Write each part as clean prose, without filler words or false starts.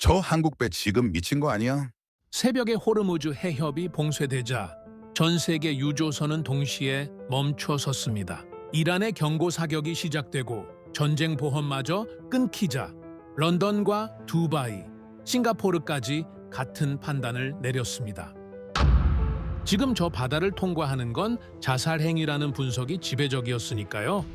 저 한국 배 지금 미친 거 아니야? 새벽에 호르무즈 해협이 봉쇄되자 전 세계 유조선은 동시에 멈춰 섰습니다. 이란의 경고 사격이 시작되고 전쟁 보험마저 끊기자 런던과 두바이, 싱가포르까지 같은 판단을 내렸습니다. 지금 저 바다를 통과하는 건 자살 행위라는 분석이 지배적이었으니까요.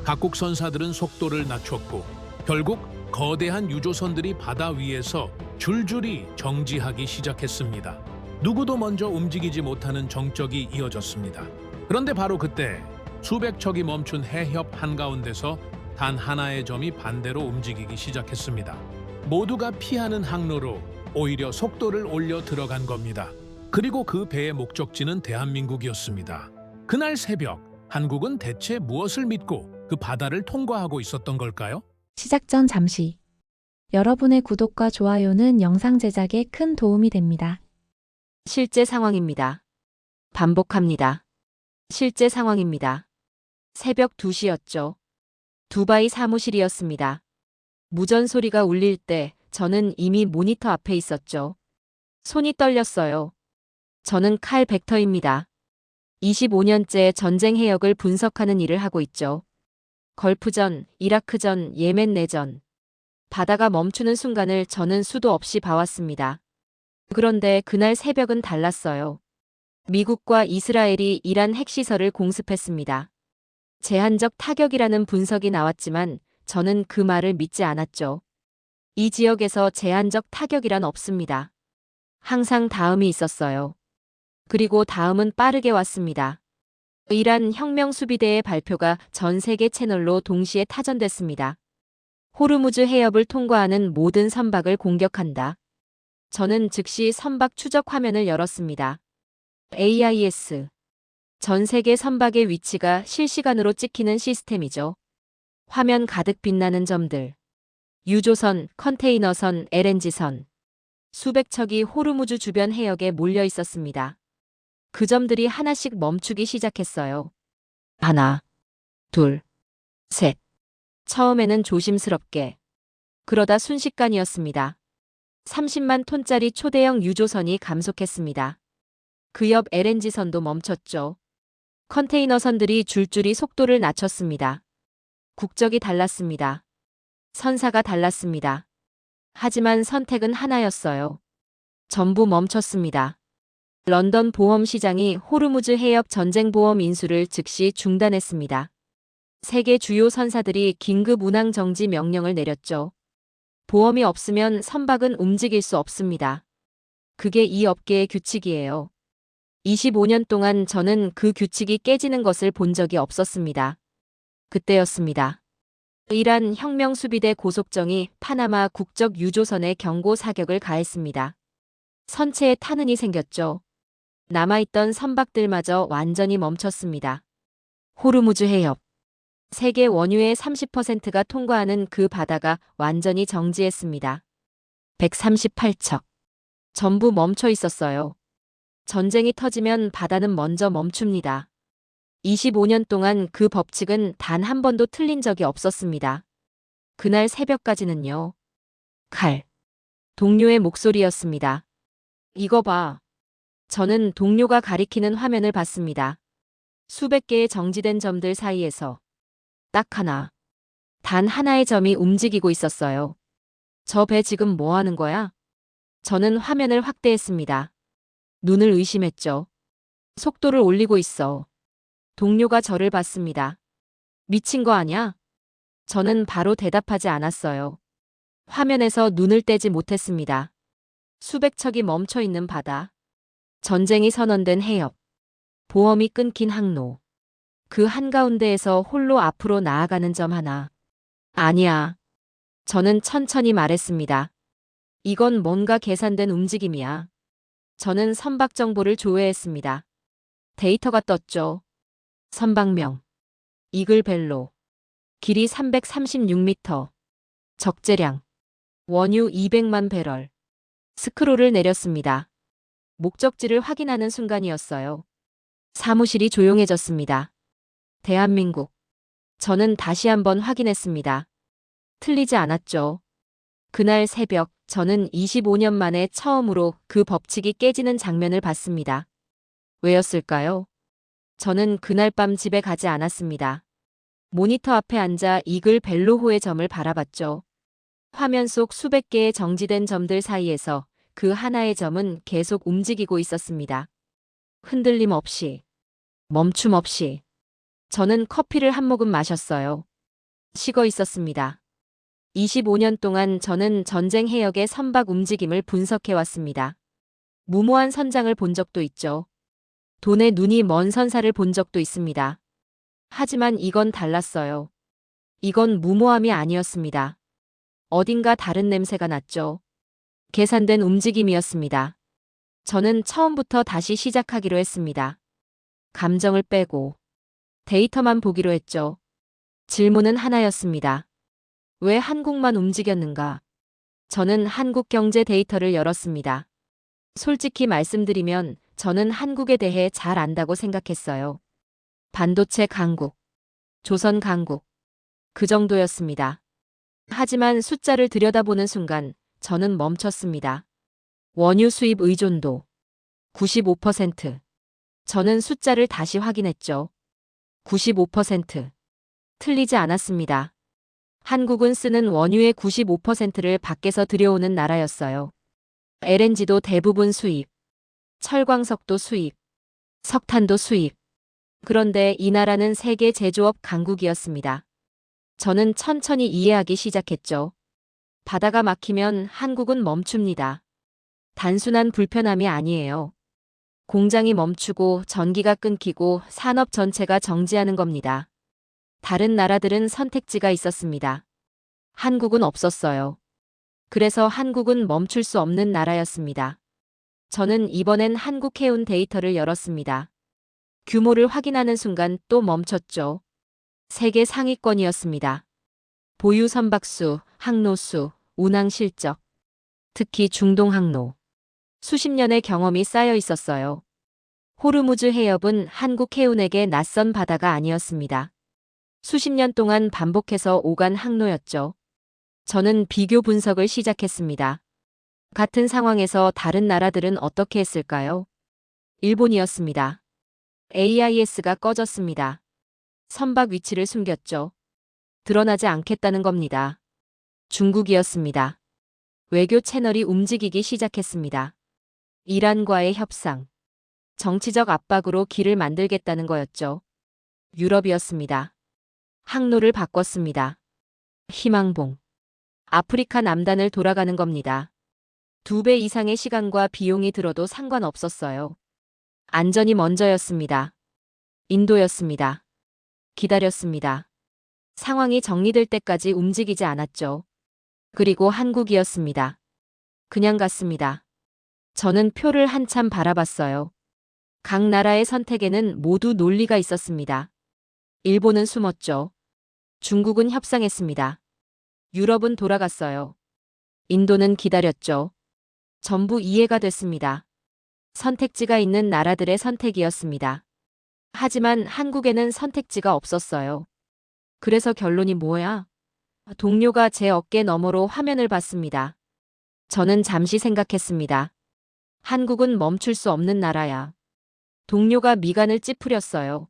각국 선사들은 속도를 낮췄고 결국 거대한 유조선들이 바다 위에서 줄줄이 정지하기 시작했습니다. 누구도 먼저 움직이지 못하는 정적이 이어졌습니다. 그런데 바로 그때 수백 척이 멈춘 해협 한가운데서 단 하나의 점이 반대로 움직이기 시작했습니다. 모두가 피하는 항로로 오히려 속도를 올려 들어간 겁니다. 그리고 그 배의 목적지는 대한민국이었습니다. 그날 새벽, 한국은 대체 무엇을 믿고 그 바다를 통과하고 있었던 걸까요? 시작 전 잠시. 여러분의 구독과 좋아요는 영상 제작에 큰 도움이 됩니다. 실제 상황입니다. 반복합니다. 실제 상황입니다. 새벽 2시였죠. 두바이 사무실이었습니다. 무전 소리가 울릴 때 저는 이미 모니터 앞에 있었죠. 손이 떨렸어요. 저는 칼 벡터입니다. 25년째 전쟁 해역을 분석하는 일을 하고 있죠. 걸프전, 이라크전, 예멘 내전. 바다가 멈추는 순간을 저는 수도 없이 봐왔습니다. 그런데 그날 새벽은 달랐어요. 미국과 이스라엘이 이란 핵시설을 공습했습니다. 제한적 타격이라는 분석이 나왔지만 저는 그 말을 믿지 않았죠. 이 지역에서 제한적 타격이란 없습니다. 항상 다음이 있었어요. 그리고 다음은 빠르게 왔습니다. 이란 혁명수비대의 발표가 전 세계 채널로 동시에 타전됐습니다. 호르무즈 해협을 통과하는 모든 선박을 공격한다. 저는 즉시 선박 추적 화면을 열었습니다. AIS. 전 세계 선박의 위치가 실시간으로 찍히는 시스템이죠. 화면 가득 빛나는 점들. 유조선, 컨테이너선, LNG선. 수백 척이 호르무즈 주변 해역에 몰려 있었습니다. 그 점들이 하나씩 멈추기 시작했어요. 하나, 둘, 셋. 처음에는 조심스럽게. 그러다 순식간이었습니다. 30만 톤짜리 초대형 유조선이 감속했습니다. 그 옆 LNG선도 멈췄죠. 컨테이너선들이 줄줄이 속도를 낮췄습니다. 국적이 달랐습니다. 선사가 달랐습니다. 하지만 선택은 하나였어요. 전부 멈췄습니다. 런던 보험시장이 호르무즈 해협 전쟁보험 인수를 즉시 중단했습니다. 세계 주요 선사들이 긴급 운항 정지 명령을 내렸죠. 보험이 없으면 선박은 움직일 수 없습니다. 그게 이 업계의 규칙이에요. 25년 동안 저는 그 규칙이 깨지는 것을 본 적이 없었습니다. 그때였습니다. 이란 혁명수비대 고속정이 파나마 국적 유조선에 경고 사격을 가했습니다. 선체에 탄흔이 생겼죠. 남아있던 선박들마저 완전히 멈췄습니다. 호르무즈 해협. 세계 원유의 30%가 통과하는 그 바다가 완전히 정지했습니다. 138척. 전부 멈춰 있었어요. 전쟁이 터지면 바다는 먼저 멈춥니다. 25년 동안 그 법칙은 단 한 번도 틀린 적이 없었습니다. 그날 새벽까지는요. 칼. 동료의 목소리였습니다. 이거 봐. 저는 동료가 가리키는 화면을 봤습니다. 수백 개의 정지된 점들 사이에서 딱 하나. 단 하나의 점이 움직이고 있었어요. 저 배 지금 뭐 하는 거야? 저는 화면을 확대했습니다. 눈을 의심했죠. 속도를 올리고 있어. 동료가 저를 봤습니다. 미친 거 아냐? 저는 바로 대답하지 않았어요. 화면에서 눈을 떼지 못했습니다. 수백 척이 멈춰 있는 바다. 전쟁이 선언된 해협. 보험이 끊긴 항로. 그 한가운데에서 홀로 앞으로 나아가는 점 하나. 아니야. 저는 천천히 말했습니다. 이건 뭔가 계산된 움직임이야. 저는 선박 정보를 조회했습니다. 데이터가 떴죠. 선박명. 이글벨로. 길이 336m. 적재량. 원유 200만 배럴. 스크롤을 내렸습니다. 목적지를 확인하는 순간이었어요. 사무실이 조용해졌습니다. 대한민국. 저는 다시 한번 확인했습니다. 틀리지 않았죠. 그날 새벽 저는 25년 만에 처음으로 그 법칙이 깨지는 장면을 봤습니다. 왜였을까요? 저는 그날 밤 집에 가지 않았습니다. 모니터 앞에 앉아 이글 벨로호의 점을 바라봤죠. 화면 속 수백 개의 정지된 점들 사이에서 그 하나의 점은 계속 움직이고 있었습니다. 흔들림 없이, 멈춤 없이. 저는 커피를 한 모금 마셨어요. 식어 있었습니다. 25년 동안 저는 전쟁 해역의 선박 움직임을 분석해왔습니다. 무모한 선장을 본 적도 있죠. 돈에 눈이 먼 선사를 본 적도 있습니다. 하지만 이건 달랐어요. 이건 무모함이 아니었습니다. 어딘가 다른 냄새가 났죠. 계산된 움직임이었습니다. 저는 처음부터 다시 시작하기로 했습니다. 감정을 빼고 데이터만 보기로 했죠. 질문은 하나였습니다. 왜 한국만 움직였는가? 저는 한국 경제 데이터를 열었습니다. 솔직히 말씀드리면 저는 한국에 대해 잘 안다고 생각했어요. 반도체 강국, 조선 강국, 그 정도였습니다. 하지만 숫자를 들여다보는 순간 저는 멈췄습니다. 원유 수입 의존도 95%. 저는 숫자를 다시 확인했죠. 95%. 틀리지 않았습니다. 한국은 쓰는 원유의 95%를 밖에서 들여오는 나라였어요. LNG도 대부분 수입, 철광석도 수입, 석탄도 수입. 그런데 이 나라는 세계 제조업 강국이었습니다. 저는 천천히 이해하기 시작했죠. 바다가 막히면 한국은 멈춥니다. 단순한 불편함이 아니에요. 공장이 멈추고 전기가 끊기고 산업 전체가 정지하는 겁니다. 다른 나라들은 선택지가 있었습니다. 한국은 없었어요. 그래서 한국은 멈출 수 없는 나라였습니다. 저는 이번엔 한국 해운 데이터를 열었습니다. 규모를 확인하는 순간 또 멈췄죠. 세계 상위권이었습니다. 보유 선박수, 항로수, 운항 실적. 특히 중동 항로. 수십 년의 경험이 쌓여 있었어요. 호르무즈 해협은 한국 해운에게 낯선 바다가 아니었습니다. 수십 년 동안 반복해서 오간 항로였죠. 저는 비교 분석을 시작했습니다. 같은 상황에서 다른 나라들은 어떻게 했을까요? 일본이었습니다. AIS가 꺼졌습니다. 선박 위치를 숨겼죠. 드러나지 않겠다는 겁니다. 중국이었습니다. 외교 채널이 움직이기 시작했습니다. 이란과의 협상. 정치적 압박으로 길을 만들겠다는 거였죠. 유럽이었습니다. 항로를 바꿨습니다. 희망봉. 아프리카 남단을 돌아가는 겁니다. 2배 이상의 시간과 비용이 들어도 상관없었어요. 안전이 먼저였습니다. 인도였습니다. 기다렸습니다. 상황이 정리될 때까지 움직이지 않았죠. 그리고 한국이었습니다. 그냥 갔습니다. 저는 표를 한참 바라봤어요. 각 나라의 선택에는 모두 논리가 있었습니다. 일본은 숨었죠. 중국은 협상했습니다. 유럽은 돌아갔어요. 인도는 기다렸죠. 전부 이해가 됐습니다. 선택지가 있는 나라들의 선택이었습니다. 하지만 한국에는 선택지가 없었어요. 그래서 결론이 뭐야? 동료가 제 어깨 너머로 화면을 봤습니다. 저는 잠시 생각했습니다. 한국은 멈출 수 없는 나라야. 동료가 미간을 찌푸렸어요.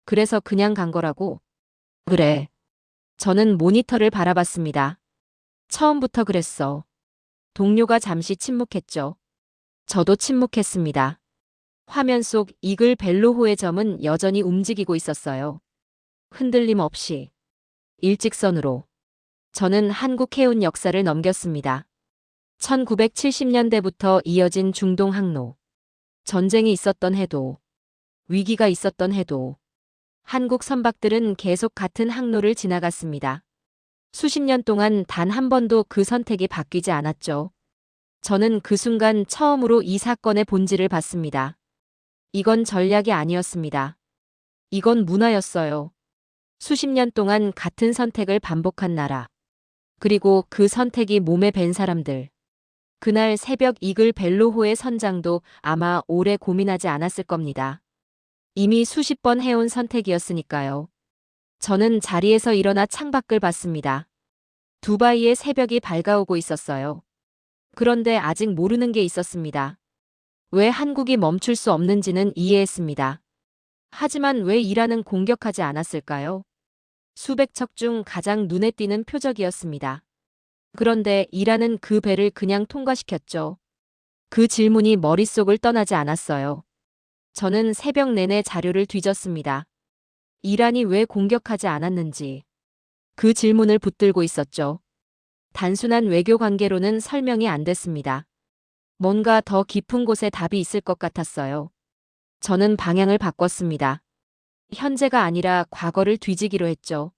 그래서 그냥 간 거라고? 그래. 저는 모니터를 바라봤습니다. 처음부터 그랬어. 동료가 잠시 침묵했죠. 저도 침묵했습니다. 화면 속 이글 벨로호의 점은 여전히 움직이고 있었어요. 흔들림 없이. 일직선으로. 저는 한국 해운 역사를 넘겼습니다. 1970년대부터 이어진 중동 항로. 전쟁이 있었던 해도, 위기가 있었던 해도, 한국 선박들은 계속 같은 항로를 지나갔습니다. 수십 년 동안 단 한 번도 그 선택이 바뀌지 않았죠. 저는 그 순간 처음으로 이 사건의 본질을 봤습니다. 이건 전략이 아니었습니다. 이건 문화였어요. 수십 년 동안 같은 선택을 반복한 나라. 그리고 그 선택이 몸에 밴 사람들. 그날 새벽 이글 벨로호의 선장도 아마 오래 고민하지 않았을 겁니다. 이미 수십 번 해온 선택이었으니까요. 저는 자리에서 일어나 창밖을 봤습니다. 두바이의 새벽이 밝아오고 있었어요. 그런데 아직 모르는 게 있었습니다. 왜 한국이 멈출 수 없는지는 이해했습니다. 하지만 왜 이란은 공격하지 않았을까요? 수백 척 중 가장 눈에 띄는 표적이었습니다. 그런데 이란은 그 배를 그냥 통과시켰죠. 그 질문이 머릿속을 떠나지 않았어요. 저는 새벽 내내 자료를 뒤졌습니다. 이란이 왜 공격하지 않았는지 그 질문을 붙들고 있었죠. 단순한 외교 관계로는 설명이 안 됐습니다. 뭔가 더 깊은 곳에 답이 있을 것 같았어요. 저는 방향을 바꿨습니다. 현재가 아니라 과거를 뒤지기로 했죠.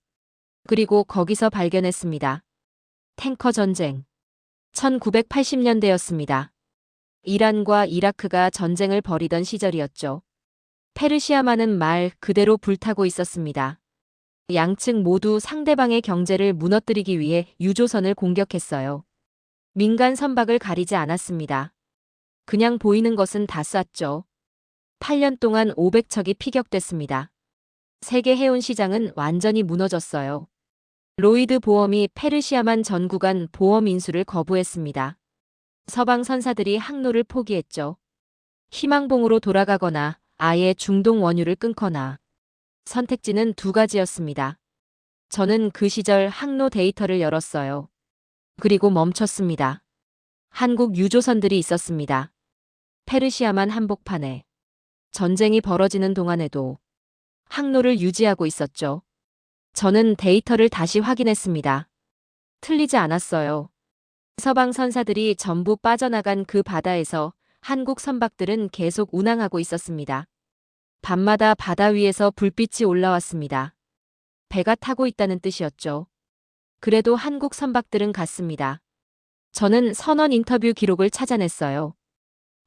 그리고 거기서 발견했습니다. 탱커 전쟁. 1980년대였습니다. 이란과 이라크가 전쟁을 벌이던 시절이었죠. 페르시아만은 말 그대로 불타고 있었습니다. 양측 모두 상대방의 경제를 무너뜨리기 위해 유조선을 공격했어요. 민간 선박을 가리지 않았습니다. 그냥 보이는 것은 다 쐈죠. 8년 동안 500척이 피격됐습니다. 세계 해운 시장은 완전히 무너졌어요. 로이드 보험이 페르시아만 전 구간 보험 인수를 거부했습니다. 서방 선사들이 항로를 포기했죠. 희망봉으로 돌아가거나 아예 중동 원유를 끊거나 선택지는 두 가지였습니다. 저는 그 시절 항로 데이터를 열었어요. 그리고 멈췄습니다. 한국 유조선들이 있었습니다. 페르시아만 한복판에 전쟁이 벌어지는 동안에도 항로를 유지하고 있었죠. 저는 데이터를 다시 확인했습니다. 틀리지 않았어요. 서방 선사들이 전부 빠져나간 그 바다에서 한국 선박들은 계속 운항하고 있었습니다. 밤마다 바다 위에서 불빛이 올라왔습니다. 배가 타고 있다는 뜻이었죠. 그래도 한국 선박들은 갔습니다. 저는 선원 인터뷰 기록을 찾아냈어요.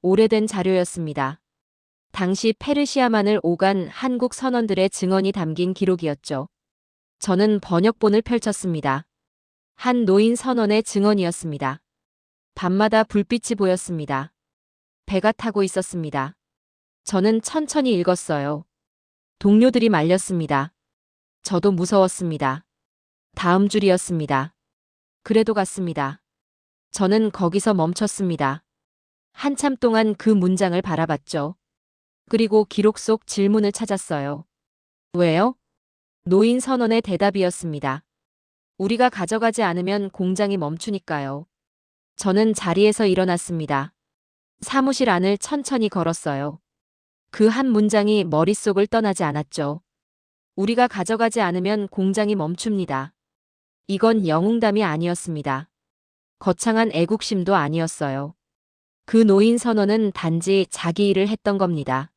오래된 자료였습니다. 당시 페르시아만을 오간 한국 선원들의 증언이 담긴 기록이었죠. 저는 번역본을 펼쳤습니다. 한 노인 선원의 증언이었습니다. 밤마다 불빛이 보였습니다. 배가 타고 있었습니다. 저는 천천히 읽었어요. 동료들이 말렸습니다. 저도 무서웠습니다. 다음 줄이었습니다. 그래도 갔습니다. 저는 거기서 멈췄습니다. 한참 동안 그 문장을 바라봤죠. 그리고 기록 속 질문을 찾았어요. 왜요? 노인 선원의 대답이었습니다. 우리가 가져가지 않으면 공장이 멈추니까요. 저는 자리에서 일어났습니다. 사무실 안을 천천히 걸었어요. 그 한 문장이 머릿속을 떠나지 않았죠. 우리가 가져가지 않으면 공장이 멈춥니다. 이건 영웅담이 아니었습니다. 거창한 애국심도 아니었어요. 그 노인 선원은 단지 자기 일을 했던 겁니다.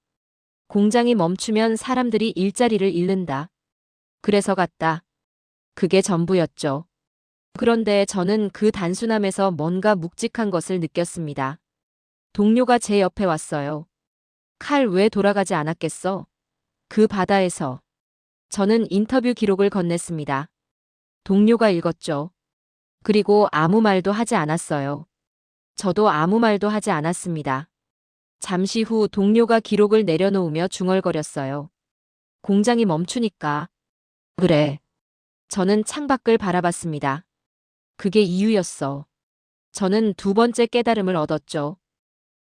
공장이 멈추면 사람들이 일자리를 잃는다. 그래서 갔다. 그게 전부였죠. 그런데 저는 그 단순함에서 뭔가 묵직한 것을 느꼈습니다. 동료가 제 옆에 왔어요. 칼 왜 돌아가지 않았겠어? 그 바다에서. 저는 인터뷰 기록을 건넸습니다. 동료가 읽었죠. 그리고 아무 말도 하지 않았어요. 저도 아무 말도 하지 않았습니다. 잠시 후 동료가 기록을 내려놓으며 중얼거렸어요. 공장이 멈추니까. 그래. 저는 창밖을 바라봤습니다. 그게 이유였어. 저는 두 번째 깨달음을 얻었죠.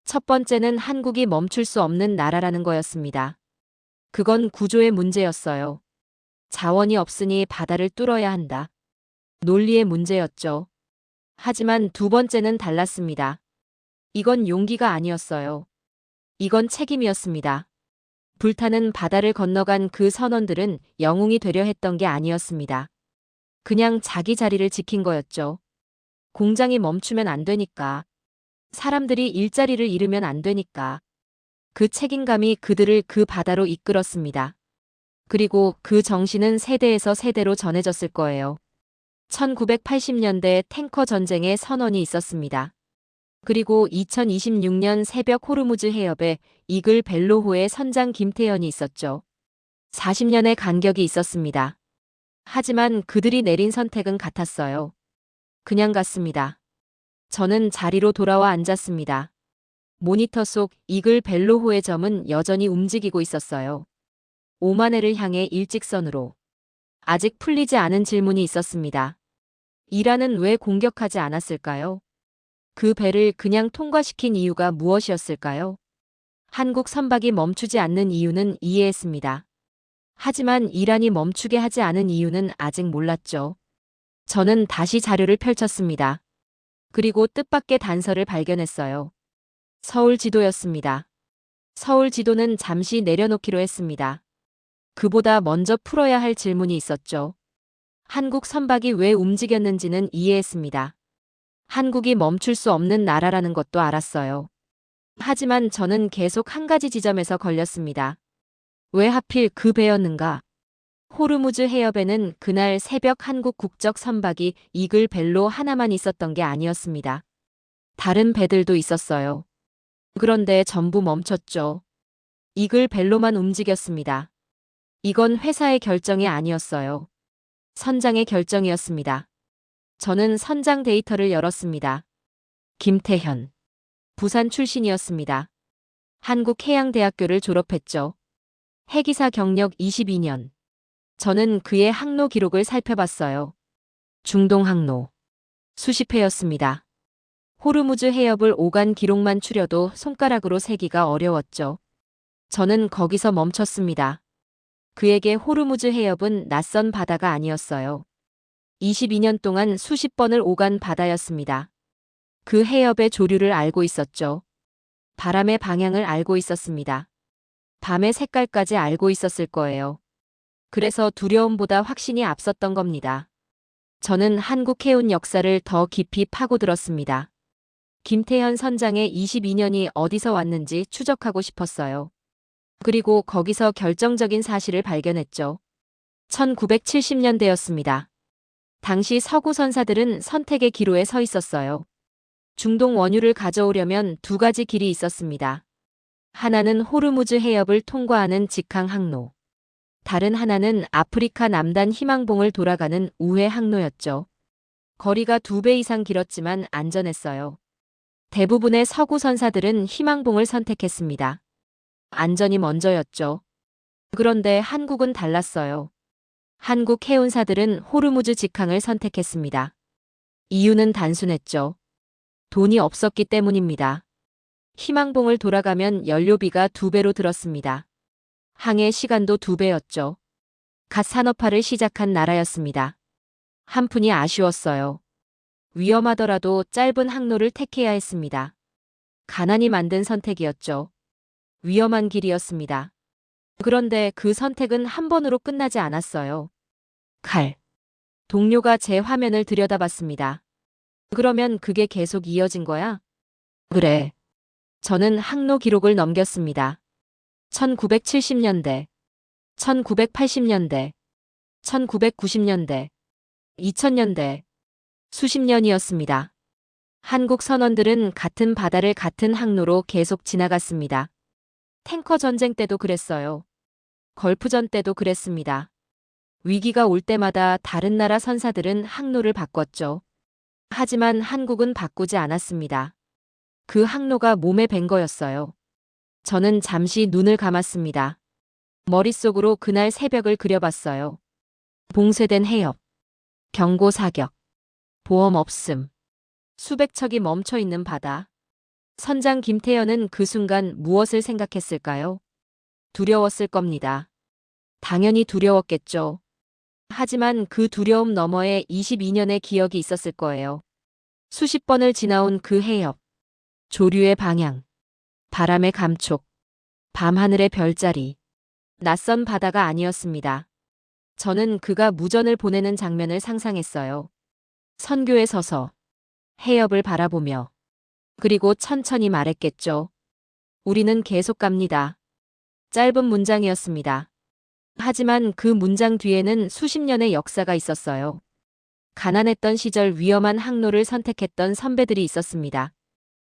첫 번째는 한국이 멈출 수 없는 나라라는 거였습니다. 그건 구조의 문제였어요. 자원이 없으니 바다를 뚫어야 한다. 논리의 문제였죠. 하지만 두 번째는 달랐습니다. 이건 용기가 아니었어요. 이건 책임이었습니다. 불타는 바다를 건너간 그 선원들은 영웅이 되려 했던 게 아니었습니다. 그냥 자기 자리를 지킨 거였죠. 공장이 멈추면 안 되니까. 사람들이 일자리를 잃으면 안 되니까. 그 책임감이 그들을 그 바다로 이끌었습니다. 그리고 그 정신은 세대에서 세대로 전해졌을 거예요. 1980년대 탱커 전쟁의 선언이 있었습니다. 그리고 2026년 새벽 호르무즈 해협에 이글 벨로호의 선장 김태현이 있었죠. 40년의 간격이 있었습니다. 하지만 그들이 내린 선택은 같았어요. 그냥 갔습니다. 저는 자리로 돌아와 앉았습니다. 모니터 속 이글 벨로호의 점은 여전히 움직이고 있었어요. 오마네를 향해 일직선으로. 아직 풀리지 않은 질문이 있었습니다. 이란은 왜 공격하지 않았을까요? 그 배를 그냥 통과시킨 이유가 무엇이었을까요? 한국 선박이 멈추지 않는 이유는 이해했습니다. 하지만 이란이 멈추게 하지 않은 이유는 아직 몰랐죠. 저는 다시 자료를 펼쳤습니다. 그리고 뜻밖의 단서를 발견했어요. 서울 지도였습니다. 서울 지도는 잠시 내려놓기로 했습니다. 그보다 먼저 풀어야 할 질문이 있었죠. 한국 선박이 왜 움직였는지는 이해했습니다. 한국이 멈출 수 없는 나라라는 것도 알았어요. 하지만 저는 계속 한 가지 지점에서 걸렸습니다. 왜 하필 그 배였는가? 호르무즈 해협에는 그날 새벽 한국 국적 선박이 이글 벨로 하나만 있었던 게 아니었습니다. 다른 배들도 있었어요. 그런데 전부 멈췄죠. 이글 벨로만 움직였습니다. 이건 회사의 결정이 아니었어요. 선장의 결정이었습니다. 저는 선장 데이터를 열었습니다. 김태현. 부산 출신이었습니다. 한국해양대학교를 졸업했죠. 해기사 경력 22년. 저는 그의 항로 기록을 살펴봤어요. 중동 항로. 수십 회였습니다. 호르무즈 해협을 오간 기록만 추려도 손가락으로 세기가 어려웠죠. 저는 거기서 멈췄습니다. 그에게 호르무즈 해협은 낯선 바다가 아니었어요. 22년 동안 수십 번을 오간 바다였습니다. 그 해협의 조류를 알고 있었죠. 바람의 방향을 알고 있었습니다. 밤의 색깔까지 알고 있었을 거예요. 그래서 두려움보다 확신이 앞섰던 겁니다. 저는 한국 해운 역사를 더 깊이 파고들었습니다. 김태현 선장의 22년이 어디서 왔는지 추적하고 싶었어요. 그리고 거기서 결정적인 사실을 발견했죠. 1970년대였습니다. 당시 서구 선사들은 선택의 기로에 서 있었어요. 중동 원유를 가져오려면 두 가지 길이 있었습니다. 하나는 호르무즈 해협을 통과하는 직항 항로. 다른 하나는 아프리카 남단 희망봉을 돌아가는 우회 항로였죠. 거리가 2배 이상 길었지만 안전했어요. 대부분의 서구 선사들은 희망봉을 선택했습니다. 안전이 먼저였죠. 그런데 한국은 달랐어요. 한국 해운사들은 호르무즈 직항을 선택했습니다. 이유는 단순했죠. 돈이 없었기 때문입니다. 희망봉을 돌아가면 연료비가 2배로 들었습니다. 항해 시간도 2배였죠. 갓 산업화를 시작한 나라였습니다. 한푼이 아쉬웠어요. 위험하더라도 짧은 항로를 택해야 했습니다. 가난이 만든 선택이었죠. 위험한 길이었습니다. 그런데 그 선택은 한 번으로 끝나지 않았어요. 칼. 동료가 제 화면을 들여다봤습니다. 그러면 그게 계속 이어진 거야? 그래. 저는 항로 기록을 넘겼습니다. 1970년대, 1980년대, 1990년대, 2000년대, 수십 년이었습니다. 한국 선원들은 같은 바다를 같은 항로로 계속 지나갔습니다. 탱커 전쟁 때도 그랬어요. 걸프전 때도 그랬습니다. 위기가 올 때마다 다른 나라 선사들은 항로를 바꿨죠. 하지만 한국은 바꾸지 않았습니다. 그 항로가 몸에 밴 거였어요. 저는 잠시 눈을 감았습니다. 머릿속으로 그날 새벽을 그려봤어요. 봉쇄된 해협, 경고 사격, 보험 없음, 수백 척이 멈춰있는 바다. 선장 김태현은 그 순간 무엇을 생각했을까요? 두려웠을 겁니다. 당연히 두려웠겠죠. 하지만 그 두려움 너머에 22년의 기억이 있었을 거예요. 수십 번을 지나온 그 해협, 조류의 방향, 바람의 감촉, 밤하늘의 별자리. 낯선 바다가 아니었습니다. 저는 그가 무전을 보내는 장면을 상상했어요. 선교에 서서 해협을 바라보며 그리고 천천히 말했겠죠. 우리는 계속 갑니다. 짧은 문장이었습니다. 하지만 그 문장 뒤에는 수십 년의 역사가 있었어요. 가난했던 시절 위험한 항로를 선택했던 선배들이 있었습니다.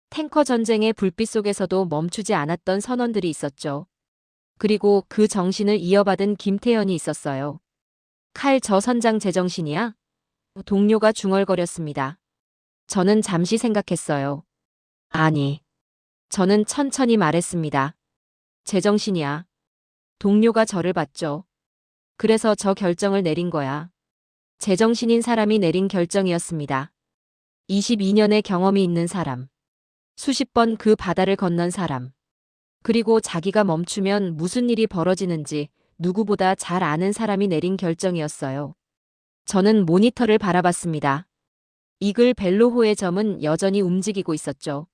탱커 전쟁의 불빛 속에서도 멈추지 않았던 선원들이 있었죠. 그리고 그 정신을 이어받은 김태현이 있었어요. 칼 저 선장 제정신이야? 동료가 중얼거렸습니다. 저는 잠시 생각했어요. 아니. 저는 천천히 말했습니다. 제정신이야. 동료가 저를 봤죠. 그래서 저 결정을 내린 거야. 제정신인 사람이 내린 결정이었습니다. 22년의 경험이 있는 사람. 수십 번 그 바다를 건넌 사람. 그리고 자기가 멈추면 무슨 일이 벌어지는지 누구보다 잘 아는 사람이 내린 결정이었어요. 저는 모니터를 바라봤습니다. 이글 벨로호의 점은 여전히 움직이고 있었죠.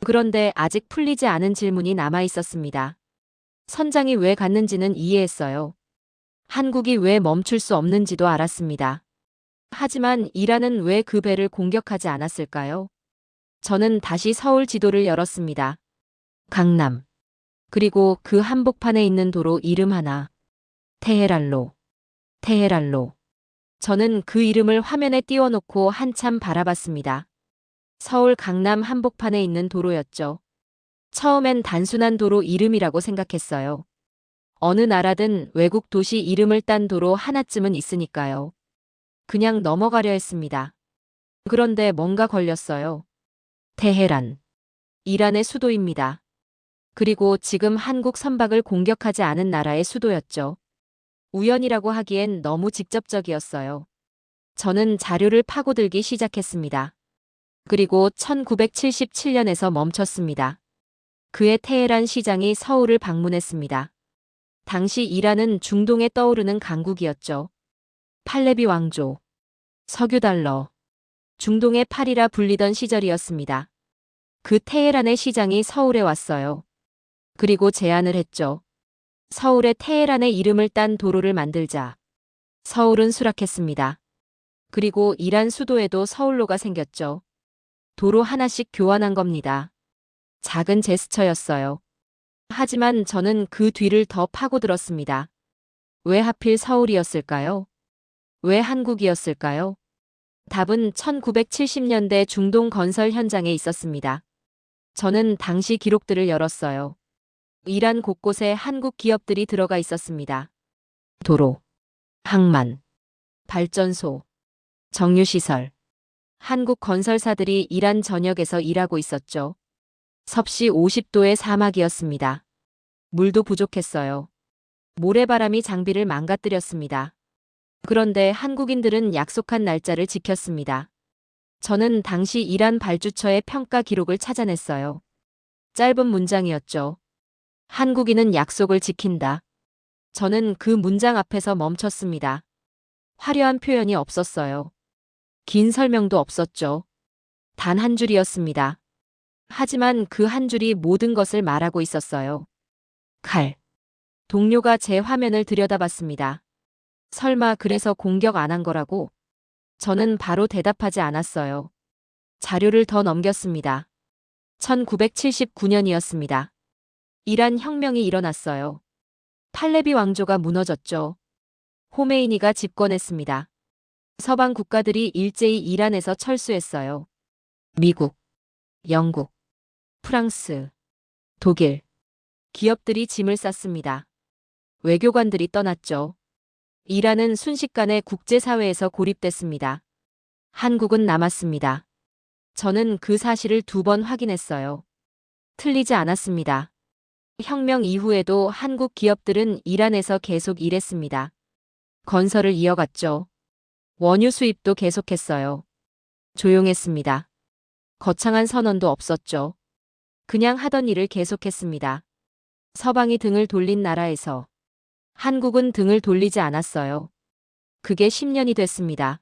그런데 아직 풀리지 않은 질문이 남아 있었습니다. 선장이 왜 갔는지는 이해했어요. 한국이 왜 멈출 수 없는지도 알았습니다. 하지만 이란은 왜 그 배를 공격하지 않았을까요? 저는 다시 서울 지도를 열었습니다. 강남. 그리고 그 한복판에 있는 도로 이름 하나. 테헤란로. 테헤란로. 저는 그 이름을 화면에 띄워놓고 한참 바라봤습니다. 서울 강남 한복판에 있는 도로였죠. 처음엔 단순한 도로 이름이라고 생각했어요. 어느 나라든 외국 도시 이름을 딴 도로 하나쯤은 있으니까요. 그냥 넘어가려 했습니다. 그런데 뭔가 걸렸어요. 테헤란. 이란의 수도입니다. 그리고 지금 한국 선박을 공격하지 않은 나라의 수도였죠. 우연이라고 하기엔 너무 직접적이었어요. 저는 자료를 파고들기 시작했습니다. 그리고 1977년에서 멈췄습니다. 그해 테헤란 시장이 서울을 방문했습니다. 당시 이란은 중동에 떠오르는 강국이었죠. 팔레비 왕조, 석유 달러, 중동의 팔이라 불리던 시절이었습니다. 그 테헤란의 시장이 서울에 왔어요. 그리고 제안을 했죠. 서울에 테헤란의 이름을 딴 도로를 만들자. 서울은 수락했습니다. 그리고 이란 수도에도 서울로가 생겼죠. 도로 하나씩 교환한 겁니다. 작은 제스처였어요. 하지만 저는 그 뒤를 더 파고들었습니다. 왜 하필 서울이었을까요? 왜 한국이었을까요? 답은 1970년대 중동 건설 현장에 있었습니다. 저는 당시 기록들을 열었어요. 이란 곳곳에 한국 기업들이 들어가 있었습니다. 도로, 항만, 발전소, 정유시설. 한국 건설사들이 이란 전역에서 일하고 있었죠. 섭씨 50도의 사막이었습니다. 물도 부족했어요. 모래바람이 장비를 망가뜨렸습니다. 그런데 한국인들은 약속한 날짜를 지켰습니다. 저는 당시 이란 발주처의 평가 기록을 찾아냈어요. 짧은 문장이었죠. 한국인은 약속을 지킨다. 저는 그 문장 앞에서 멈췄습니다. 화려한 표현이 없었어요. 긴 설명도 없었죠. 단 한 줄이었습니다. 하지만 그 한 줄이 모든 것을 말하고 있었어요. 칼. 동료가 제 화면을 들여다봤습니다. 설마 그래서 공격 안 한 거라고? 저는 바로 대답하지 않았어요. 자료를 더 넘겼습니다. 1979년이었습니다. 이란 혁명이 일어났어요. 팔레비 왕조가 무너졌죠. 호메이니가 집권했습니다. 서방 국가들이 일제히 이란에서 철수했어요. 미국, 영국, 프랑스, 독일. 기업들이 짐을 쌌습니다. 외교관들이 떠났죠. 이란은 순식간에 국제사회에서 고립됐습니다. 한국은 남았습니다. 저는 그 사실을 2번 확인했어요. 틀리지 않았습니다. 혁명 이후에도 한국 기업들은 이란에서 계속 일했습니다. 건설을 이어갔죠. 원유 수입도 계속했어요. 조용했습니다. 거창한 선언도 없었죠. 그냥 하던 일을 계속했습니다. 서방이 등을 돌린 나라에서 한국은 등을 돌리지 않았어요. 그게 10년이 됐습니다.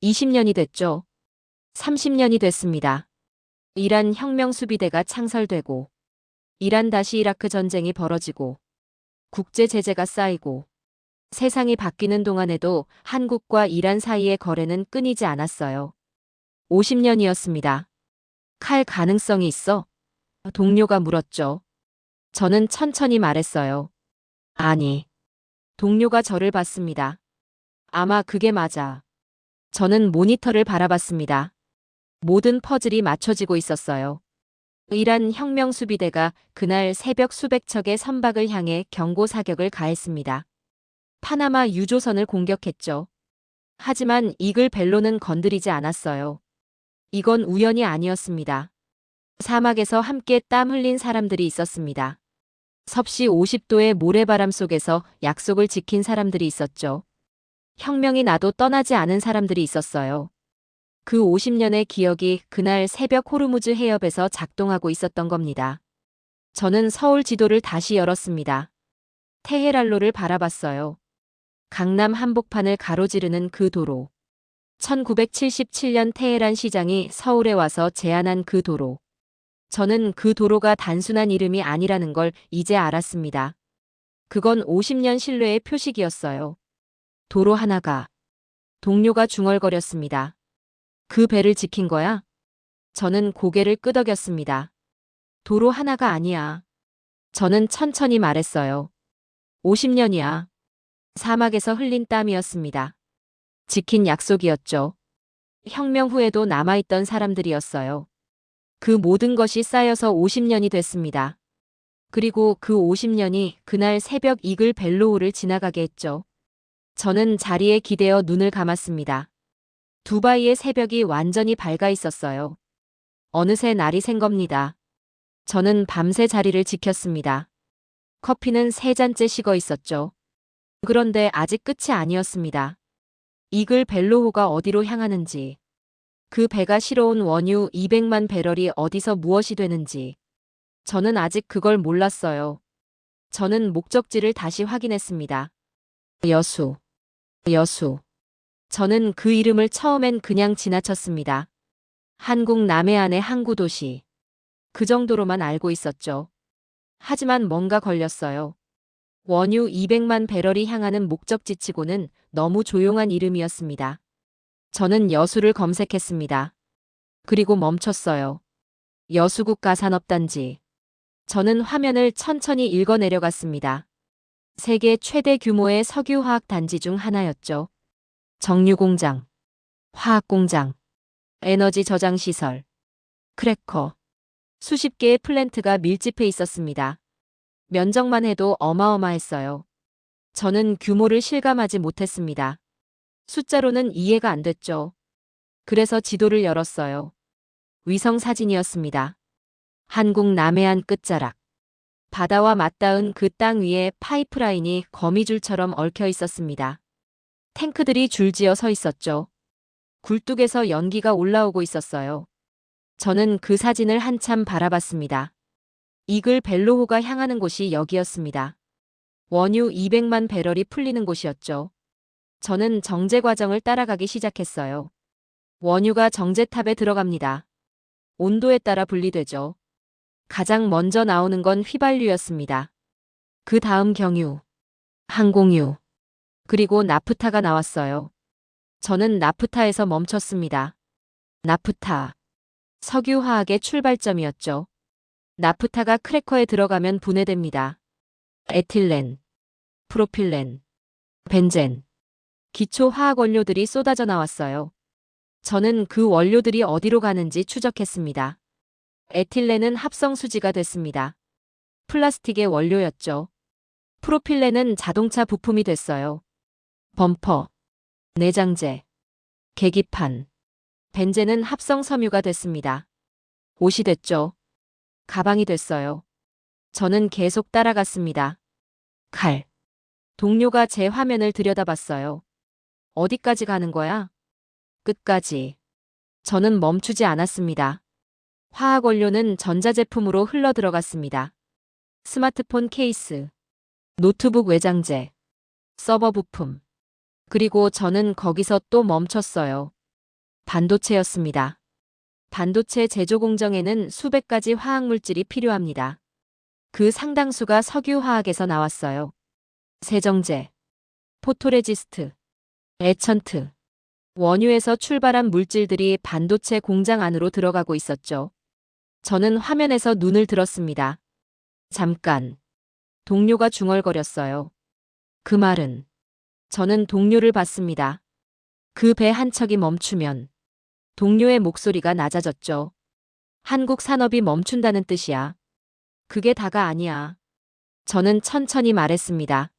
20년이 됐죠. 30년이 됐습니다. 이란 혁명 수비대가 창설되고 이란 다시 이라크 전쟁이 벌어지고 국제 제재가 쌓이고 세상이 바뀌는 동안에도 한국과 이란 사이의 거래는 끊이지 않았어요. 50년이었습니다. 칼 가능성이 있어? 동료가 물었죠. 저는 천천히 말했어요. 아니. 동료가 저를 봤습니다. 아마 그게 맞아. 저는 모니터를 바라봤습니다. 모든 퍼즐이 맞춰지고 있었어요. 이란 혁명 수비대가 그날 새벽 수백 척의 선박을 향해 경고 사격을 가했습니다. 파나마 유조선을 공격했죠. 하지만 이글 벨로는 건드리지 않았어요. 이건 우연이 아니었습니다. 사막에서 함께 땀 흘린 사람들이 있었습니다. 섭씨 50도의 모래바람 속에서 약속을 지킨 사람들이 있었죠. 혁명이 나도 떠나지 않은 사람들이 있었어요. 그 50년의 기억이 그날 새벽 호르무즈 해협에서 작동하고 있었던 겁니다. 저는 서울 지도를 다시 열었습니다. 테헤랄로를 바라봤어요. 강남 한복판을 가로지르는 그 도로. 1977년 테헤란 시장이 서울에 와서 제안한 그 도로. 저는 그 도로가 단순한 이름이 아니라는 걸 이제 알았습니다. 그건 50년 신뢰의 표식이었어요. 도로 하나가. 동료가 중얼거렸습니다. 그 배를 지킨 거야? 저는 고개를 끄덕였습니다. 도로 하나가 아니야. 저는 천천히 말했어요. 50년이야. 사막에서 흘린 땀이었습니다. 지킨 약속이었죠. 혁명 후에도 남아있던 사람들이었어요. 그 모든 것이 쌓여서 50년이 됐습니다. 그리고 그 50년이 그날 새벽 이글 벨로우를 지나가게 했죠. 저는 자리에 기대어 눈을 감았습니다. 두바이의 새벽이 완전히 밝아 있었어요. 어느새 날이 샌 겁니다. 저는 밤새 자리를 지켰습니다. 커피는 3잔째 식어 있었죠. 그런데 아직 끝이 아니었습니다. 이글 벨로호가 어디로 향하는지, 그 배가 실어온 원유 200만 배럴이 어디서 무엇이 되는지, 저는 아직 그걸 몰랐어요. 저는 목적지를 다시 확인했습니다. 여수. 여수. 저는 그 이름을 처음엔 그냥 지나쳤습니다. 한국 남해안의 항구 도시. 그 정도로만 알고 있었죠. 하지만 뭔가 걸렸어요. 원유 200만 배럴이 향하는 목적지치고는 너무 조용한 이름이었습니다. 저는 여수를 검색했습니다. 그리고 멈췄어요. 여수국 가산업단지. 저는 화면을 천천히 읽어 내려갔습니다. 세계 최대 규모의 석유화학 단지 중 하나였죠. 정유공장, 화학공장, 에너지 저장시설, 크래커. 수십 개의 플랜트가 밀집해 있었습니다. 면적만 해도 어마어마했어요. 저는 규모를 실감하지 못했습니다. 숫자로는 이해가 안 됐죠. 그래서 지도를 열었어요. 위성 사진이었습니다. 한국 남해안 끝자락. 바다와 맞닿은 그 땅 위에 파이프라인이 거미줄처럼 얽혀 있었습니다. 탱크들이 줄지어 서 있었죠. 굴뚝에서 연기가 올라오고 있었어요. 저는 그 사진을 한참 바라봤습니다. 이글 벨로호가 향하는 곳이 여기였습니다. 원유 200만 배럴이 풀리는 곳이었죠. 저는 정제 과정을 따라가기 시작했어요. 원유가 정제탑에 들어갑니다. 온도에 따라 분리되죠. 가장 먼저 나오는 건 휘발유였습니다. 그 다음 경유, 항공유, 그리고 나프타가 나왔어요. 저는 나프타에서 멈췄습니다. 나프타. 석유화학의 출발점이었죠. 나프타가 크래커에 들어가면 분해됩니다. 에틸렌, 프로필렌, 벤젠. 기초 화학 원료들이 쏟아져 나왔어요. 저는 그 원료들이 어디로 가는지 추적했습니다. 에틸렌은 합성수지가 됐습니다. 플라스틱의 원료였죠. 프로필렌은 자동차 부품이 됐어요. 범퍼, 내장재, 계기판. 벤젠은 합성섬유가 됐습니다. 옷이 됐죠. 가방이 됐어요. 저는 계속 따라갔습니다. 칼. 동료가 제 화면을 들여다봤어요. 어디까지 가는 거야? 끝까지. 저는 멈추지 않았습니다. 화학 원료는 전자제품으로 흘러 들어갔습니다. 스마트폰 케이스, 노트북 외장재, 서버 부품. 그리고 저는 거기서 또 멈췄어요. 반도체였습니다. 반도체 제조 공정에는 수백 가지 화학물질이 필요합니다. 그 상당수가 석유화학에서 나왔어요. 세정제, 포토레지스트, 에천트. 원유에서 출발한 물질들이 반도체 공장 안으로 들어가고 있었죠. 저는 화면에서 눈을 들었습니다. 잠깐. 동료가 중얼거렸어요. 그 말은. 저는 동료를 봤습니다. 그 배 한 척이 멈추면 동료의 목소리가 낮아졌죠. 한국 산업이 멈춘다는 뜻이야. 그게 다가 아니야. 저는 천천히 말했습니다.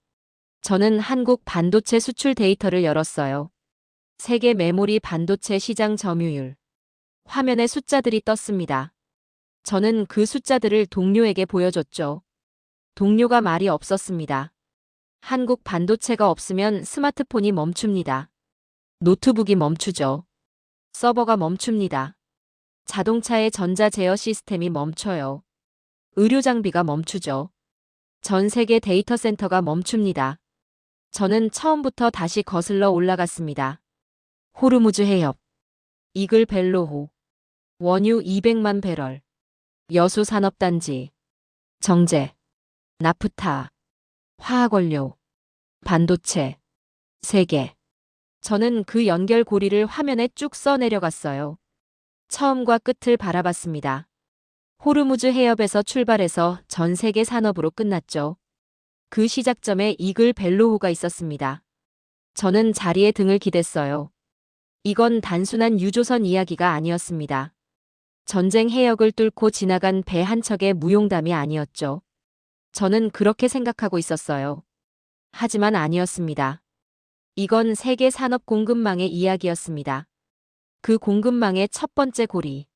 저는 한국 반도체 수출 데이터를 열었어요. 세계 메모리 반도체 시장 점유율. 화면에 숫자들이 떴습니다. 저는 그 숫자들을 동료에게 보여줬죠. 동료가 말이 없었습니다. 한국 반도체가 없으면 스마트폰이 멈춥니다. 노트북이 멈추죠. 서버가 멈춥니다. 자동차의 전자 제어 시스템이 멈춰요. 의료 장비가 멈추죠. 전 세계 데이터 센터가 멈춥니다. 저는 처음부터 다시 거슬러 올라갔습니다. 호르무즈 해협, 이글 벨로호, 원유 200만 배럴, 여수 산업단지, 정제, 나프타, 화학원료, 반도체, 세계. 저는 그 연결고리를 화면에 쭉 써내려갔어요. 처음과 끝을 바라봤습니다. 호르무즈 해협에서 출발해서 전 세계 산업으로 끝났죠. 그 시작점에 이글 벨로호가 있었습니다. 저는 자리에 등을 기댔어요. 이건 단순한 유조선 이야기가 아니었습니다. 전쟁 해역을 뚫고 지나간 배 한 척의 무용담이 아니었죠. 저는 그렇게 생각하고 있었어요. 하지만 아니었습니다. 이건 세계 산업 공급망의 이야기였습니다. 그 공급망의 첫 번째 고리,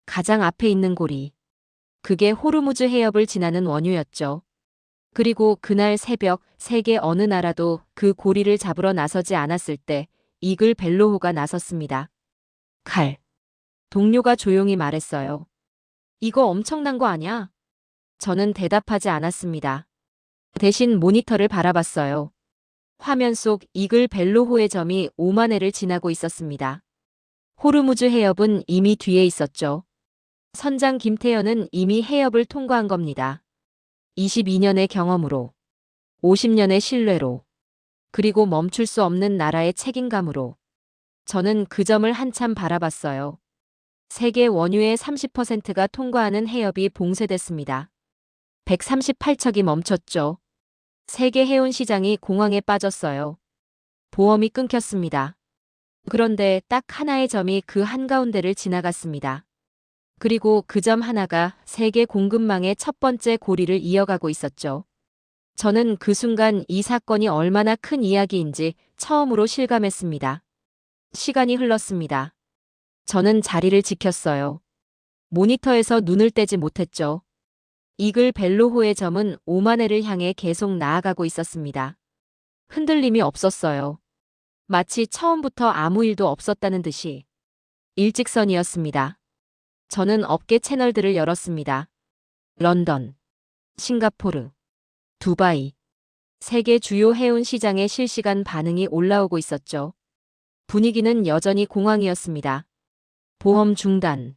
가장 앞에 있는 고리. 그게 호르무즈 해협을 지나는 원유였죠. 그리고 그날 새벽 세계 어느 나라도 그 고리를 잡으러 나서지 않았을 때 이글 벨로호가 나섰습니다. 칼. 동료가 조용히 말했어요. 이거 엄청난 거 아냐? 저는 대답하지 않았습니다. 대신 모니터를 바라봤어요. 화면 속 이글 벨로호의 점이 오만해를 지나고 있었습니다. 호르무즈 해협은 이미 뒤에 있었죠. 선장 김태현은 이미 해협을 통과한 겁니다. 22년의 경험으로, 50년의 신뢰로, 그리고 멈출 수 없는 나라의 책임감으로. 저는 그 점을 한참 바라봤어요. 세계 원유의 30%가 통과하는 해협이 봉쇄됐습니다. 138척이 멈췄죠. 세계 해운 시장이 공황에 빠졌어요. 보험이 끊겼습니다. 그런데 딱 하나의 점이 그 한가운데를 지나갔습니다. 그리고 그 점 하나가 세계 공급망의 첫 번째 고리를 이어가고 있었죠. 저는 그 순간 이 사건이 얼마나 큰 이야기인지 처음으로 실감했습니다. 시간이 흘렀습니다. 저는 자리를 지켰어요. 모니터에서 눈을 떼지 못했죠. 이글 벨로호의 점은 오만해를 향해 계속 나아가고 있었습니다. 흔들림이 없었어요. 마치 처음부터 아무 일도 없었다는 듯이. 일직선이었습니다. 저는 업계 채널들을 열었습니다. 런던, 싱가포르, 두바이. 세계 주요 해운 시장의 실시간 반응이 올라오고 있었죠. 분위기는 여전히 공황이었습니다. 보험 중단,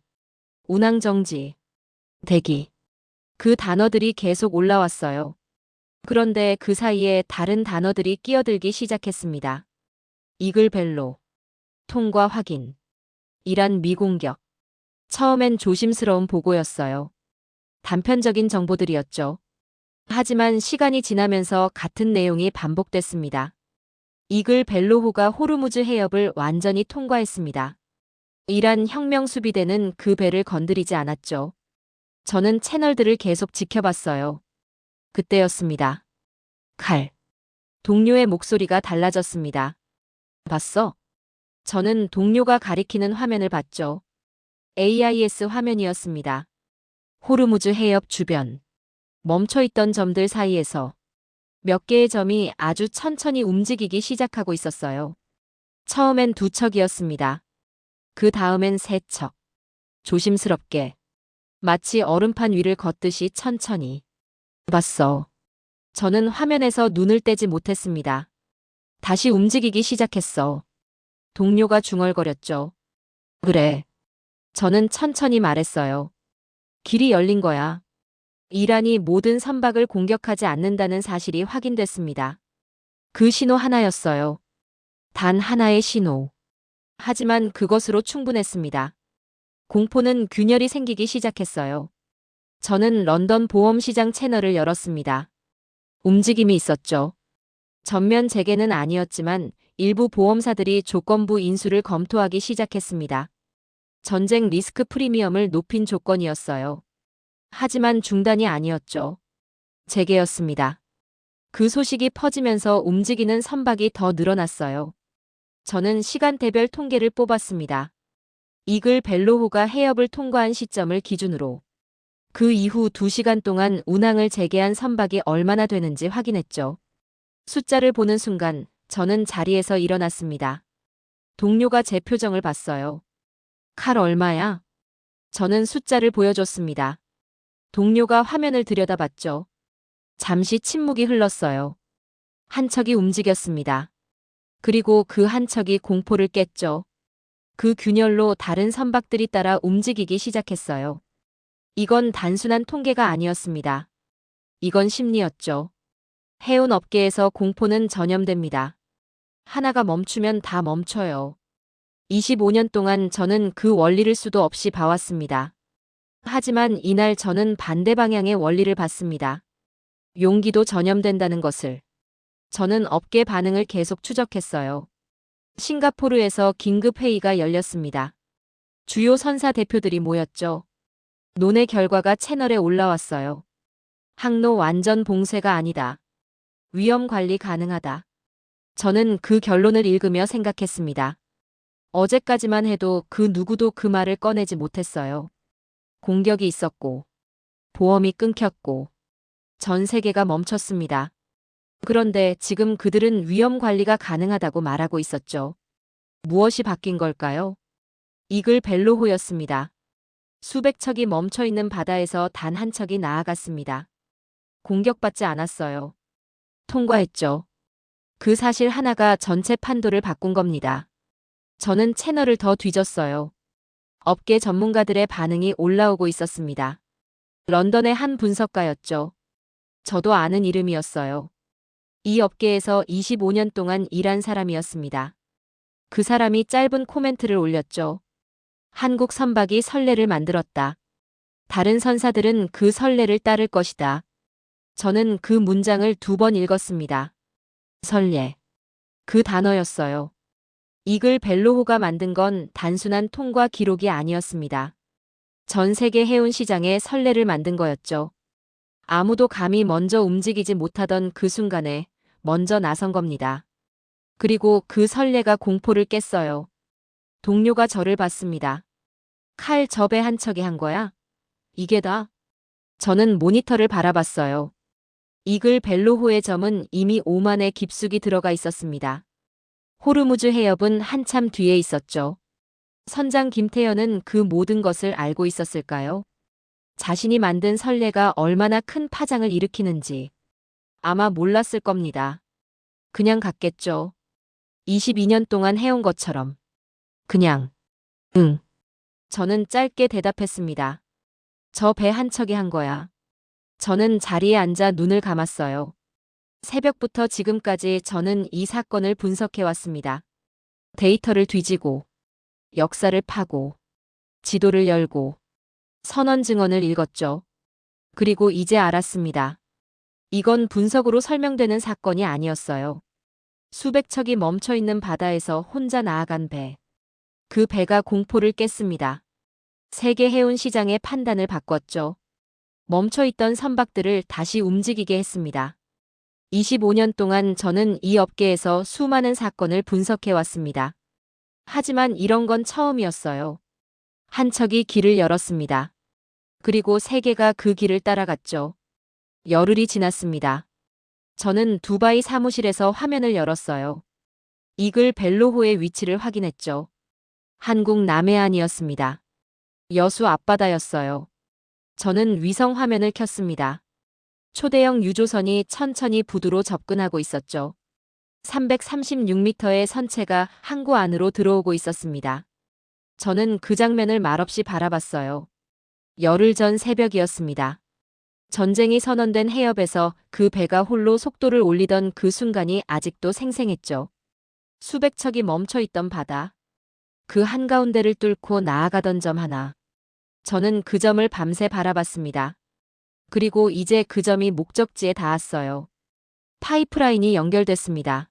운항 정지, 대기. 그 단어들이 계속 올라왔어요. 그런데 그 사이에 다른 단어들이 끼어들기 시작했습니다. 이글 벨로, 통과 확인, 이란 미공격. 처음엔 조심스러운 보고였어요. 단편적인 정보들이었죠. 하지만 시간이 지나면서 같은 내용이 반복됐습니다. 이글 벨로호가 호르무즈 해협을 완전히 통과했습니다. 이란 혁명 수비대는 그 배를 건드리지 않았죠. 저는 채널들을 계속 지켜봤어요. 그때였습니다. 칼. 동료의 목소리가 달라졌습니다. 봤어? 저는 동료가 가리키는 화면을 봤죠. AIS 화면이었습니다. 호르무즈 해협 주변. 멈춰있던 점들 사이에서 몇 개의 점이 아주 천천히 움직이기 시작하고 있었어요. 처음엔 2척이었습니다. 그 다음엔 3척. 조심스럽게. 마치 얼음판 위를 걷듯이 천천히. 봤어. 저는 화면에서 눈을 떼지 못했습니다. 다시 움직이기 시작했어. 동료가 중얼거렸죠. 그래. 저는 천천히 말했어요. 길이 열린 거야. 이란이 모든 선박을 공격하지 않는다는 사실이 확인됐습니다. 그 신호 하나였어요. 단 하나의 신호. 하지만 그것으로 충분했습니다. 공포는 균열이 생기기 시작했어요. 저는 런던 보험시장 채널을 열었습니다. 움직임이 있었죠. 전면 재개는 아니었지만 일부 보험사들이 조건부 인수를 검토하기 시작했습니다. 전쟁 리스크 프리미엄을 높인 조건이었어요. 하지만 중단이 아니었죠. 재개였습니다. 그 소식이 퍼지면서 움직이는 선박이 더 늘어났어요. 저는 시간대별 통계를 뽑았습니다. 이글 벨로호가 해협을 통과한 시점을 기준으로 그 이후 2시간 동안 운항을 재개한 선박이 얼마나 되는지 확인했죠. 숫자를 보는 순간 저는 자리에서 일어났습니다. 동료가 제 표정을 봤어요. 칼 얼마야? 저는 숫자를 보여줬습니다. 동료가 화면을 들여다봤죠. 잠시 침묵이 흘렀어요. 한 척이 움직였습니다. 그리고 그 한 척이 공포를 깼죠. 그 균열로 다른 선박들이 따라 움직이기 시작했어요. 이건 단순한 통계가 아니었습니다. 이건 심리였죠. 해운 업계에서 공포는 전염됩니다. 하나가 멈추면 다 멈춰요. 25년 동안 저는 그 원리를 수도 없이 봐왔습니다. 하지만 이날 저는 반대 방향의 원리를 봤습니다. 용기도 전염된다는 것을. 저는 업계 반응을 계속 추적했어요. 싱가포르에서 긴급 회의가 열렸습니다. 주요 선사 대표들이 모였죠. 논의 결과가 채널에 올라왔어요. 항로 완전 봉쇄가 아니다. 위험 관리 가능하다. 저는 그 결론을 읽으며 생각했습니다. 어제까지만 해도 그 누구도 그 말을 꺼내지 못했어요. 공격이 있었고, 보험이 끊겼고, 전 세계가 멈췄습니다. 그런데 지금 그들은 위험 관리가 가능하다고 말하고 있었죠. 무엇이 바뀐 걸까요? 이글 벨로호였습니다. 수백 척이 멈춰 있는 바다에서 단 한 척이 나아갔습니다. 공격받지 않았어요. 통과했죠. 그 사실 하나가 전체 판도를 바꾼 겁니다. 저는 채널을 더 뒤졌어요. 업계 전문가들의 반응이 올라오고 있었습니다. 런던의 한 분석가였죠. 저도 아는 이름이었어요. 이 업계에서 25년 동안 일한 사람이었습니다. 그 사람이 짧은 코멘트를 올렸죠. 한국 선박이 선례를 만들었다. 다른 선사들은 그 선례를 따를 것이다. 저는 그 문장을 2번 읽었습니다. 선례. 그 단어였어요. 이글 벨로호가 만든 건 단순한 통과 기록이 아니었습니다. 전 세계 해운 시장에 선례를 만든 거였죠. 아무도 감히 먼저 움직이지 못하던 그 순간에 먼저 나선 겁니다. 그리고 그 선례가 공포를 깼어요. 동료가 저를 봤습니다. 칼 접에 한 척이 한 거야? 이게 다? 저는 모니터를 바라봤어요. 이글 벨로호의 점은 이미 오만에 깊숙이 들어가 있었습니다. 호르무즈 해협은 한참 뒤에 있었죠. 선장 김태현은 그 모든 것을 알고 있었을까요? 자신이 만든 선례가 얼마나 큰 파장을 일으키는지 아마 몰랐을 겁니다. 그냥 갔겠죠. 22년 동안 해온 것처럼. 그냥. 응. 저는 짧게 대답했습니다. 저 배 한 척이 한 거야. 저는 자리에 앉아 눈을 감았어요. 새벽부터 지금까지 저는 이 사건을 분석해왔습니다. 데이터를 뒤지고, 역사를 파고, 지도를 열고, 선원 증언을 읽었죠. 그리고 이제 알았습니다. 이건 분석으로 설명되는 사건이 아니었어요. 수백 척이 멈춰있는 바다에서 혼자 나아간 배. 그 배가 공포를 깼습니다. 세계 해운 시장의 판단을 바꿨죠. 멈춰있던 선박들을 다시 움직이게 했습니다. 25년 동안 저는 이 업계에서 수많은 사건을 분석해왔습니다. 하지만 이런 건 처음이었어요. 한 척이 길을 열었습니다. 그리고 세계가 그 길을 따라갔죠. 열흘이 지났습니다. 저는 두바이 사무실에서 화면을 열었어요. 이글 벨로호의 위치를 확인했죠. 한국 남해안이었습니다. 여수 앞바다였어요. 저는 위성 화면을 켰습니다. 초대형 유조선이 천천히 부두로 접근하고 있었죠. 336m의 선체가 항구 안으로 들어오고 있었습니다. 저는 그 장면을 말없이 바라봤어요. 열흘 전 새벽이었습니다. 전쟁이 선언된 해협에서 그 배가 홀로 속도를 올리던 그 순간이 아직도 생생했죠. 수백 척이 멈춰있던 바다. 그 한가운데를 뚫고 나아가던 점 하나. 저는 그 점을 밤새 바라봤습니다. 그리고 이제 그 점이 목적지에 닿았어요. 파이프라인이 연결됐습니다.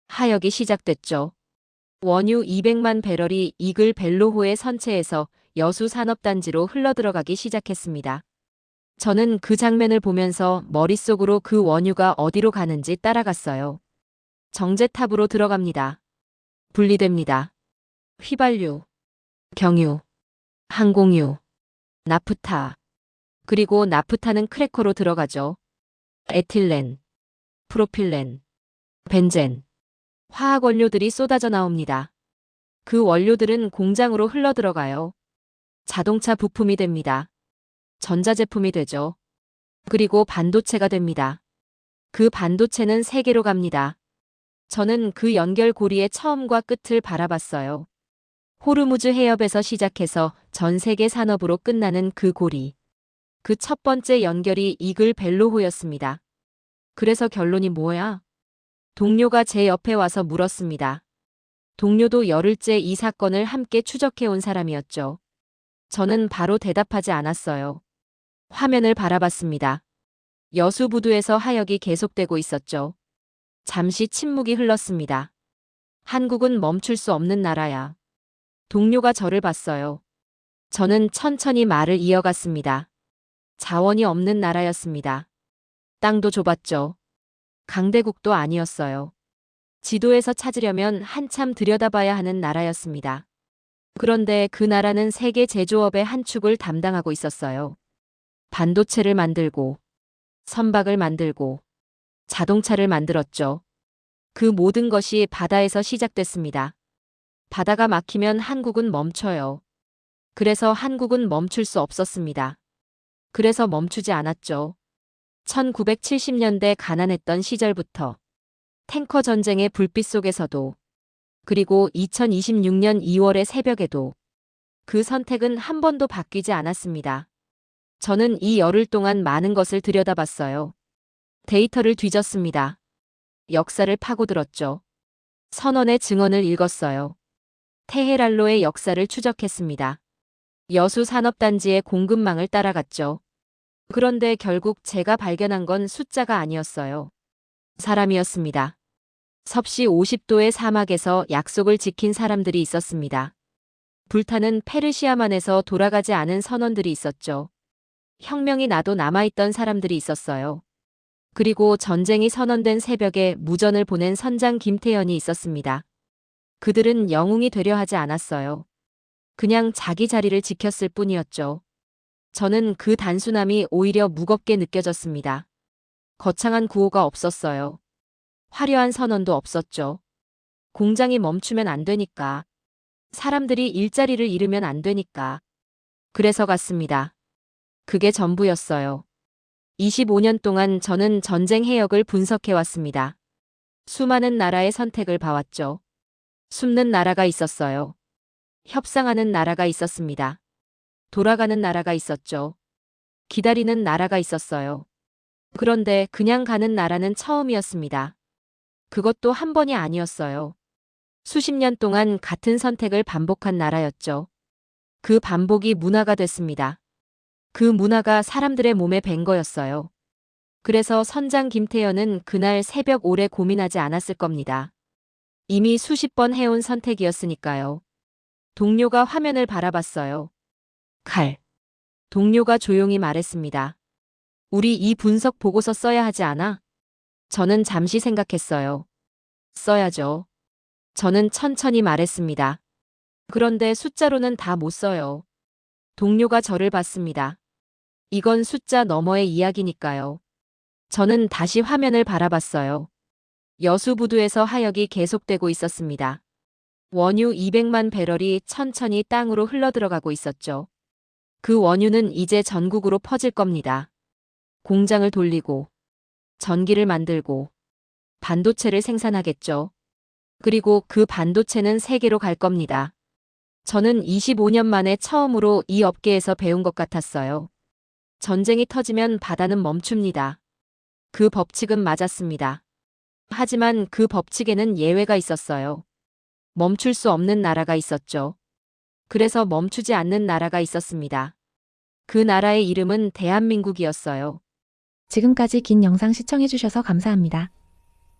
하역이 시작됐죠. 원유 200만 배럴이 이글 벨로호의 선체에서 여수 산업단지로 흘러들어가기 시작했습니다. 저는 그 장면을 보면서 머릿속으로 그 원유가 어디로 가는지 따라갔어요. 정제탑으로 들어갑니다. 분리됩니다. 휘발유, 경유, 항공유, 나프타. 그리고 나프타는 크래커로 들어가죠. 에틸렌, 프로필렌, 벤젠, 화학 원료들이 쏟아져 나옵니다. 그 원료들은 공장으로 흘러들어가요. 자동차 부품이 됩니다. 전자제품이 되죠. 그리고 반도체가 됩니다. 그 반도체는 세계로 갑니다. 저는 그 연결고리의 처음과 끝을 바라봤어요. 호르무즈 해협에서 시작해서 전 세계 산업으로 끝나는 그 고리. 그 첫 번째 연결이 이글 벨로호였습니다. 그래서 결론이 뭐야? 동료가 제 옆에 와서 물었습니다. 동료도 열흘째 이 사건을 함께 추적해온 사람이었죠. 저는 바로 대답하지 않았어요. 화면을 바라봤습니다. 여수부두에서 하역이 계속되고 있었죠. 잠시 침묵이 흘렀습니다. 한국은 멈출 수 없는 나라야. 동료가 저를 봤어요. 저는 천천히 말을 이어갔습니다. 자원이 없는 나라였습니다. 땅도 좁았죠. 강대국도 아니었어요. 지도에서 찾으려면 한참 들여다봐야 하는 나라였습니다. 그런데 그 나라는 세계 제조업의 한 축을 담당하고 있었어요. 반도체를 만들고, 선박을 만들고, 자동차를 만들었죠. 그 모든 것이 바다에서 시작됐습니다. 바다가 막히면 한국은 멈춰요. 그래서 한국은 멈출 수 없었습니다. 그래서 멈추지 않았죠. 1970년대 가난했던 시절부터 탱커 전쟁의 불빛 속에서도 그리고 2026년 2월의 새벽에도 그 선택은 한 번도 바뀌지 않았습니다. 저는 이 열흘 동안 많은 것을 들여다봤어요. 데이터를 뒤졌습니다. 역사를 파고들었죠. 선언의 증언을 읽었어요. 테헤랄로의 역사를 추적했습니다. 여수 산업단지의 공급망을 따라갔죠. 그런데 결국 제가 발견한 건 숫자가 아니었어요. 사람이었습니다. 섭씨 50도의 사막에서 약속을 지킨 사람들이 있었습니다. 불타는 페르시아만에서 돌아가지 않은 선원들이 있었죠. 혁명이 나도 남아있던 사람들이 있었어요. 그리고 전쟁이 선언된 새벽에 무전을 보낸 선장 김태현이 있었습니다. 그들은 영웅이 되려 하지 않았어요. 그냥 자기 자리를 지켰을 뿐이었죠. 저는 그 단순함이 오히려 무겁게 느껴졌습니다. 거창한 구호가 없었어요. 화려한 선언도 없었죠. 공장이 멈추면 안 되니까. 사람들이 일자리를 잃으면 안 되니까. 그래서 갔습니다. 그게 전부였어요. 25년 동안 저는 전쟁 해역을 분석해왔습니다. 수많은 나라의 선택을 봐왔죠. 숨는 나라가 있었어요. 협상하는 나라가 있었습니다. 돌아가는 나라가 있었죠. 기다리는 나라가 있었어요. 그런데 그냥 가는 나라는 처음이었습니다. 그것도 한 번이 아니었어요. 수십 년 동안 같은 선택을 반복한 나라였죠. 그 반복이 문화가 됐습니다. 그 문화가 사람들의 몸에 밴 거였어요. 그래서 선장 김태현은 그날 새벽 오래 고민하지 않았을 겁니다. 이미 수십 번 해온 선택이었으니까요. 동료가 화면을 바라봤어요. 칼. 동료가 조용히 말했습니다. 우리 이 분석 보고서 써야 하지 않아? 저는 잠시 생각했어요. 써야죠. 저는 천천히 말했습니다. 그런데 숫자로는 다 못 써요. 동료가 저를 봤습니다. 이건 숫자 너머의 이야기니까요. 저는 다시 화면을 바라봤어요. 여수부두에서 하역이 계속되고 있었습니다. 원유 200만 배럴이 천천히 땅으로 흘러들어가고 있었죠. 그 원유는 이제 전국으로 퍼질 겁니다. 공장을 돌리고, 전기를 만들고, 반도체를 생산하겠죠. 그리고 그 반도체는 세계로 갈 겁니다. 저는 25년 만에 처음으로 이 업계에서 배운 것 같았어요. 전쟁이 터지면 바다는 멈춥니다. 그 법칙은 맞았습니다. 하지만 그 법칙에는 예외가 있었어요. 멈출 수 없는 나라가 있었죠. 그래서 멈추지 않는 나라가 있었습니다. 그 나라의 이름은 대한민국이었어요. 지금까지 긴 영상 시청해주셔서 감사합니다.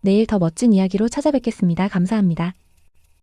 내일 더 멋진 이야기로 찾아뵙겠습니다. 감사합니다.